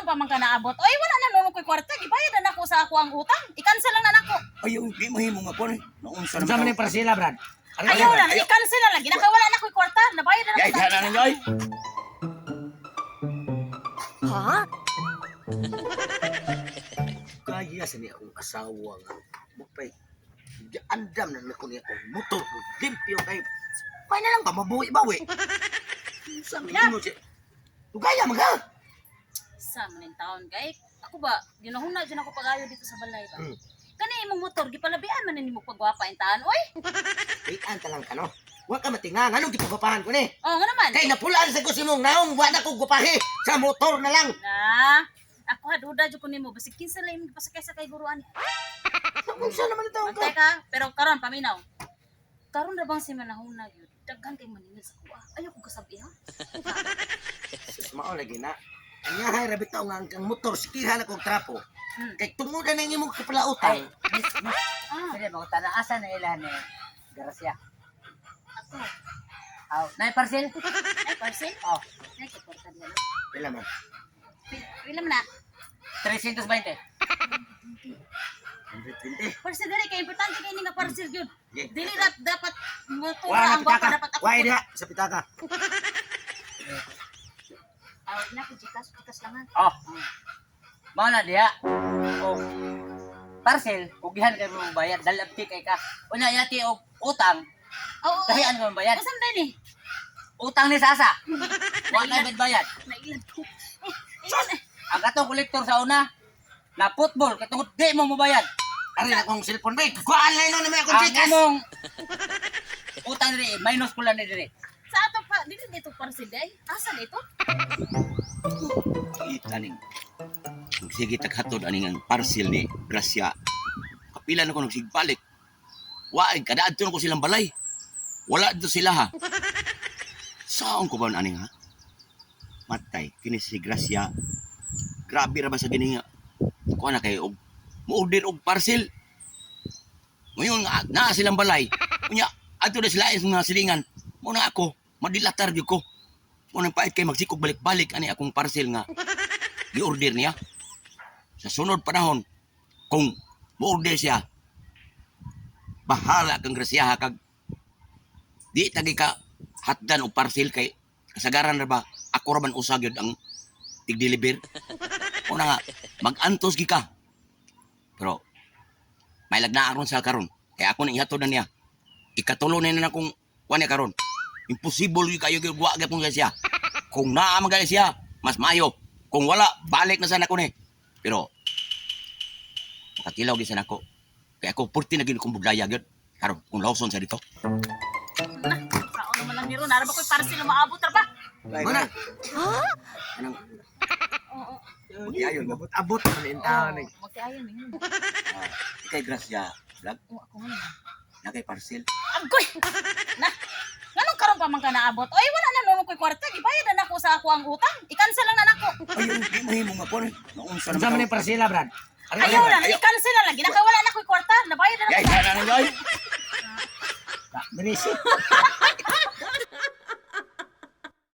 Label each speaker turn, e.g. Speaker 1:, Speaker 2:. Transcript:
Speaker 1: pa man ka naabot. Oy, wala na nunong ko'y kwarta. Gibayad na ako sa ako ang utang. I-cancel lang na nako.
Speaker 2: Ayaw, di mahimo nga po ni. Naunsa
Speaker 3: Unsa man yung parsila, Brad?
Speaker 1: Ayaw na, i-cancel na lang. Ginakawala na ko'y kwarta. Nabayad na
Speaker 2: Yay,
Speaker 1: ako.
Speaker 2: kaya na Joy.
Speaker 1: Ha?
Speaker 2: Kaya sa niya akong asawa nga. Bukpay. Andam na ko niya akong motor. Limpyo kayo. Kaya na lang ba, mabuhi-bawi. Sa amin mo siya. Tugaya, maga.
Speaker 1: Sa maning taon, kay. Ako ba, ginahuna dyan ako pag-ayo dito sa balay ba?
Speaker 2: Hmm.
Speaker 1: Kani imong motor, gipalabian man nimo pagwapa intaan. Oy!
Speaker 2: Wait, lang ka, no? Huwag ka matingang. Anong gipapapahan ko ni?
Speaker 1: Oo nga naman.
Speaker 2: Kay napulaan sa gusto mong naong. Huwag na ko gupahi. Sa motor na lang.
Speaker 1: Na, ako ha, duda dyan ko nimo. Basta kinsa lang yung pasakay sa kay guruan.
Speaker 2: Kung saan naman ito
Speaker 1: Mantay ka, pero karon paminaw. Karon na bang si manahuna yun? Daghan kay maningil sa kuha. Ayaw ko kasabi ha.
Speaker 2: Sus, mao lagi na. Anya hay rabi taong ang kang motor sikihan akong trapo. Kay tungod na imong kapalautang.
Speaker 1: Ah,
Speaker 3: Sige, mga tanaasan na ilan eh. Garasya.
Speaker 1: ako.
Speaker 3: Aw, nay parcel?
Speaker 1: Ay, parcel?
Speaker 3: Oh,
Speaker 1: Ay, kaporta diyan.
Speaker 2: Pila man.
Speaker 1: Pila man na.
Speaker 3: 320.
Speaker 2: 120.
Speaker 1: Parcel dali kay importante kay ni nga parcel gyud.
Speaker 2: Yeah.
Speaker 1: Dili dapat motor
Speaker 2: Wala
Speaker 1: ang baka
Speaker 2: pitaka.
Speaker 1: dapat ako.
Speaker 2: Wala diha sa pitaka.
Speaker 1: Na jikas lang ha.
Speaker 3: Oh. Mao na diha. Oh. Parcel, ugihan kay mo bayad, dalabti kay ka. Unya yati og utang,
Speaker 1: Oo.
Speaker 3: kahian ko bayad.
Speaker 1: Kasam dali.
Speaker 3: Utang ni Sasa. Wa na bayad.
Speaker 1: Nailan ko. Eh,
Speaker 3: Ang katong kolektor sa una, na football, katong di mo mabayad.
Speaker 2: Ari na kong cellphone ba? Kuan lang no naman akong
Speaker 3: Ang
Speaker 2: tikas.
Speaker 3: imong utang diri, minus ko lang ni diri.
Speaker 1: sa ato pa dito parcel day. Asa dito?
Speaker 2: Itaning. Sige taghatod aning ang parcel ni Gracia. Kapila na ko nagsigbalik. Waay kadaadto na ko silang balay. Wala dito sila ha. Saan ko ba aning ha? Matay kini si Gracia. Grabe ra ba sa gininga. Kuha na kayo og mo-order og parcel. Ngayon nga naa silang balay. Unya adto na sila sa mga silingan. Mo na ako madilatar gyud ko. Mo nang pait kay magsikog balik-balik ani akong parcel nga gi-order niya. Sa sunod panahon kung mo-order siya bahala kang Gracia kag di tagi ka hatdan og parcel kay kasagaran ra ba ako ra man usa gyud ang tig-deliver. Una nga mag-antos gi ka. Pero may lagna aron sa karon kay ako ning ihatod na niya. Ikatulo na akong kuan niya karon. Impossible yung kayo wa gyapon siya. Kung naa magali siya, mas mayo. Kung wala, balik na sana ko ni. Pero nakatilaw gyud sana ko. Kaya ako purti na gyud kong budlaya gyud. Karon kung lawson sa dito.
Speaker 1: Kaon naman lang niro nara ba koy parcel maabot ra ba?
Speaker 2: Mana? Anong
Speaker 1: Oo.
Speaker 2: ayon abot man intahan ni.
Speaker 1: Magkayon ninyo.
Speaker 2: Kay Gracia, vlog
Speaker 1: Oo, ako nga.
Speaker 2: na kay parcel.
Speaker 1: Agoy! Na, nganong karon pa man ka naabot? Oy, wala na nunong ko'y kwarta. Gibayad na ako sa ako ang utang. I-cancel lang na nako.
Speaker 2: Ayaw, di mahimo nga po ni. Naunsa
Speaker 3: Unsa man yung parsila, Brad?
Speaker 1: Ayaw na, i-cancel na lang. Ginakawala na ko'y kwarta. Nabayad na
Speaker 2: Yay,
Speaker 1: ako.
Speaker 2: kaya na Joy.
Speaker 3: Binisip.